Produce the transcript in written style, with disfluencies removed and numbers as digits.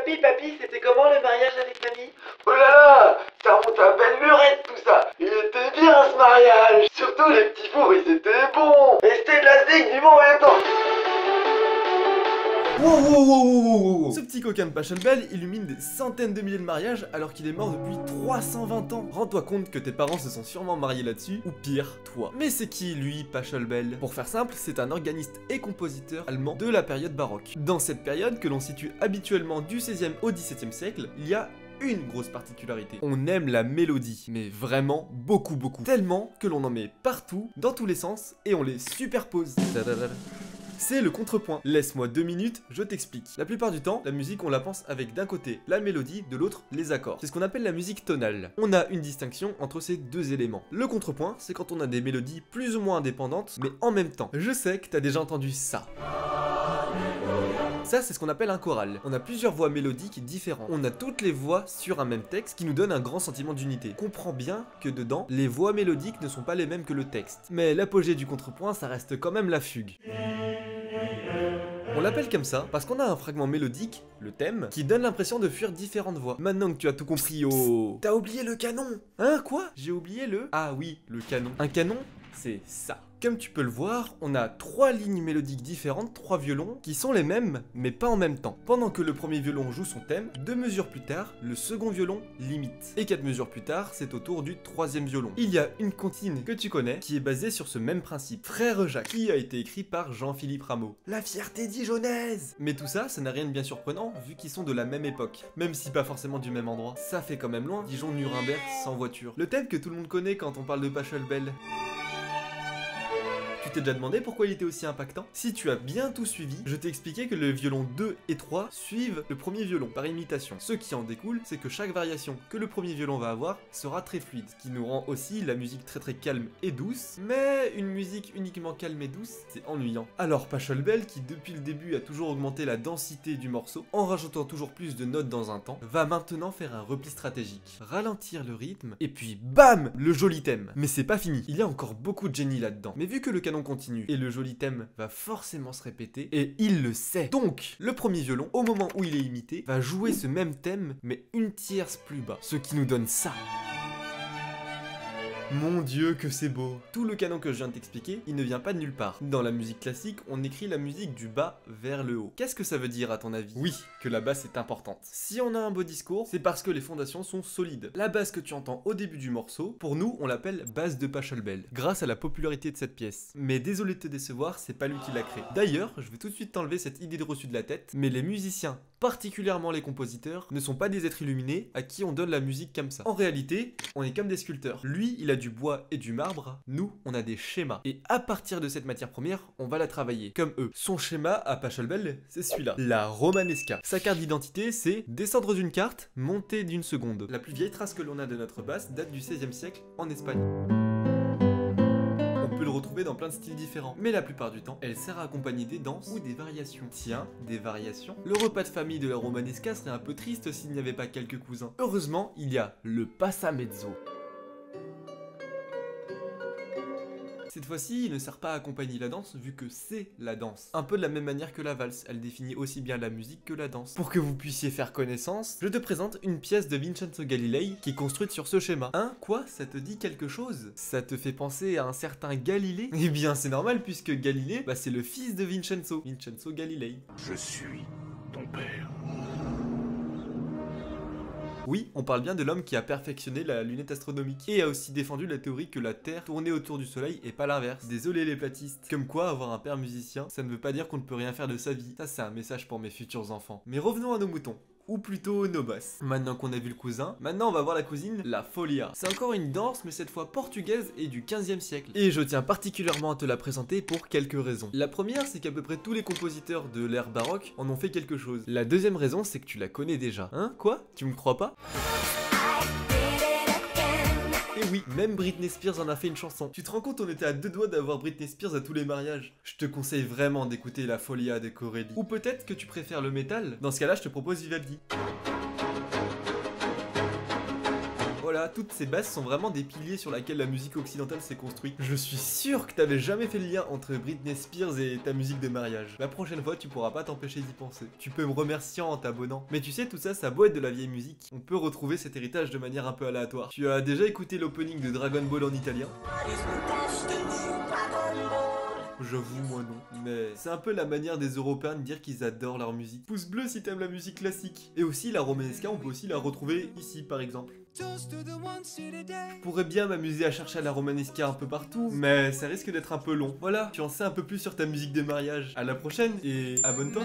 Papy, c'était comment le mariage avec mamie? Oh là là, ça remonte à belle lurette tout ça. Il était bien ce mariage. Surtout les petits fours, ils étaient bons. Et c'était de la zig du bon en même temps. Wow. Ce petit coquin de Pachelbel illumine des centaines de milliers de mariages alors qu'il est mort depuis 320 ans. Rends-toi compte que tes parents se sont sûrement mariés là-dessus, ou pire, toi. Mais c'est qui, lui, Pachelbel? Pour faire simple, c'est un organiste et compositeur allemand de la période baroque. Dans cette période, que l'on situe habituellement du XVIe au XVIIe siècle, il y a une grosse particularité. On aime la mélodie, mais vraiment beaucoup. Tellement que l'on en met partout, dans tous les sens, et on les superpose. C'est le contrepoint. Laisse-moi 2 minutes, je t'explique. La plupart du temps, la musique on la pense avec d'un côté la mélodie, de l'autre les accords. C'est ce qu'on appelle la musique tonale. On a une distinction entre ces deux éléments. Le contrepoint, c'est quand on a des mélodies plus ou moins indépendantes, mais en même temps. Je sais que t'as déjà entendu ça. Ça, c'est ce qu'on appelle un choral. On a plusieurs voix mélodiques différentes. On a toutes les voix sur un même texte qui nous donne un grand sentiment d'unité. Comprends bien que dedans, les voix mélodiques ne sont pas les mêmes que le texte. Mais l'apogée du contrepoint, ça reste quand même la fugue. On l'appelle comme ça parce qu'on a un fragment mélodique, le thème, qui donne l'impression de fuir différentes voix. Maintenant que tu as tout compris, oh... T'as oublié le canon? Hein, quoi? J'ai oublié le... Ah oui, le canon. Un canon, c'est ça. Comme tu peux le voir, on a 3 lignes mélodiques différentes, 3 violons, qui sont les mêmes, mais pas en même temps. Pendant que le premier violon joue son thème, 2 mesures plus tard, le second violon l'imite. Et 4 mesures plus tard, c'est au tour du 3e violon. Il y a une comptine que tu connais, qui est basée sur ce même principe. Frère Jacques, qui a été écrit par Jean-Philippe Rameau. La fierté dijonnaise! Mais tout ça, ça n'a rien de bien surprenant, vu qu'ils sont de la même époque. Même si pas forcément du même endroit. Ça fait quand même loin, Dijon-Nuremberg sans voiture. Le thème que tout le monde connaît quand on parle de Pachelbel. Tu t'es déjà demandé pourquoi il était aussi impactant? Si tu as bien tout suivi, je t'ai expliqué que le violon 2 et 3 suivent le premier violon par imitation. Ce qui en découle, c'est que chaque variation que le premier violon va avoir sera très fluide, ce qui nous rend aussi la musique très calme et douce, mais une musique uniquement calme et douce, c'est ennuyant. Alors Pachelbel, qui depuis le début a toujours augmenté la densité du morceau, en rajoutant toujours plus de notes dans un temps, va maintenant faire un repli stratégique, ralentir le rythme, et puis BAM! Le joli thème. Mais c'est pas fini, il y a encore beaucoup de génie là-dedans. Mais vu que le canon continue et le joli thème va forcément se répéter, et il le sait. Donc, le premier violon, au moment où il est imité, va jouer ce même thème, mais une tierce plus bas, ce qui nous donne ça. Mon Dieu que c'est beau. Tout le canon que je viens de t'expliquer, il ne vient pas de nulle part. Dans la musique classique, on écrit la musique du bas vers le haut. Qu'est-ce que ça veut dire à ton avis? Oui, que la basse est importante. Si on a un beau discours, c'est parce que les fondations sont solides. La basse que tu entends au début du morceau, pour nous, on l'appelle basse de Pachelbel, grâce à la popularité de cette pièce. Mais désolé de te décevoir, c'est pas lui qui l'a créé. D'ailleurs, je vais tout de suite t'enlever cette idée de reçu de la tête, mais les musiciens, particulièrement les compositeurs, ne sont pas des êtres illuminés à qui on donne la musique comme ça. En réalité, on est comme des sculpteurs. Lui, il a du bois et du marbre, nous, on a des schémas. Et à partir de cette matière première, on va la travailler, comme eux. Son schéma à Pachelbel, c'est celui-là, la romanesca. Sa carte d'identité, c'est descendre d'une carte, monter d'une seconde. La plus vieille trace que l'on a de notre basse date du XVIe siècle en Espagne. On peut le retrouver dans plein de styles différents, mais la plupart du temps, elle sert à accompagner des danses ou des variations. Tiens, des variations. Le repas de famille de la romanesca serait un peu triste s'il n'y avait pas quelques cousins. Heureusement, il y a le passamezzo. Cette fois-ci, il ne sert pas à accompagner la danse, vu que c'est la danse. Un peu de la même manière que la valse, elle définit aussi bien la musique que la danse. Pour que vous puissiez faire connaissance, je te présente une pièce de Vincenzo Galilei qui est construite sur ce schéma. Hein? Quoi? Ça te dit quelque chose? Ça te fait penser à un certain Galilée? Eh bien, c'est normal, puisque Galilée, c'est le fils de Vincenzo Galilei. Je suis ton père. Oui, on parle bien de l'homme qui a perfectionné la lunette astronomique et a aussi défendu la théorie que la Terre tournait autour du Soleil et pas l'inverse. Désolé les platistes. Comme quoi, avoir un père musicien, ça ne veut pas dire qu'on ne peut rien faire de sa vie. Ça, c'est un message pour mes futurs enfants. Mais revenons à nos moutons. Ou plutôt nos basses. Maintenant qu'on a vu le cousin, maintenant on va voir la cousine, la folia. C'est encore une danse, mais cette fois portugaise et du 15e siècle. Et je tiens particulièrement à te la présenter pour quelques raisons. La première, c'est qu'à peu près tous les compositeurs de l'ère baroque en ont fait quelque chose. La deuxième raison, c'est que tu la connais déjà. Hein? Quoi? Tu me crois pas? Et oui, même Britney Spears en a fait une chanson. Tu te rends compte, on était à 2 doigts d'avoir Britney Spears à tous les mariages. Je te conseille vraiment d'écouter la Folia de Corelli. Ou peut-être que tu préfères le métal. Dans ce cas-là, je te propose Vivaldi. Oh Voilà, toutes ces bases sont vraiment des piliers sur lesquels la musique occidentale s'est construite. Je suis sûr que t'avais jamais fait le lien entre Britney Spears et ta musique de mariage. La prochaine fois, tu pourras pas t'empêcher d'y penser. Tu peux me remercier en t'abonnant. Mais tu sais, tout ça, ça a beau être de la vieille musique, on peut retrouver cet héritage de manière un peu aléatoire. Tu as déjà écouté l'opening de Dragon Ball en italien? J'avoue, moi non. Mais c'est un peu la manière des Européens de dire qu'ils adorent leur musique. Pouce bleu si t'aimes la musique classique. Et aussi la romanesca, on peut aussi la retrouver ici par exemple. Je pourrais bien m'amuser à chercher la romanesca un peu partout, mais ça risque d'être un peu long. Voilà, tu en sais un peu plus sur ta musique de mariage. À la prochaine et abonne-toi.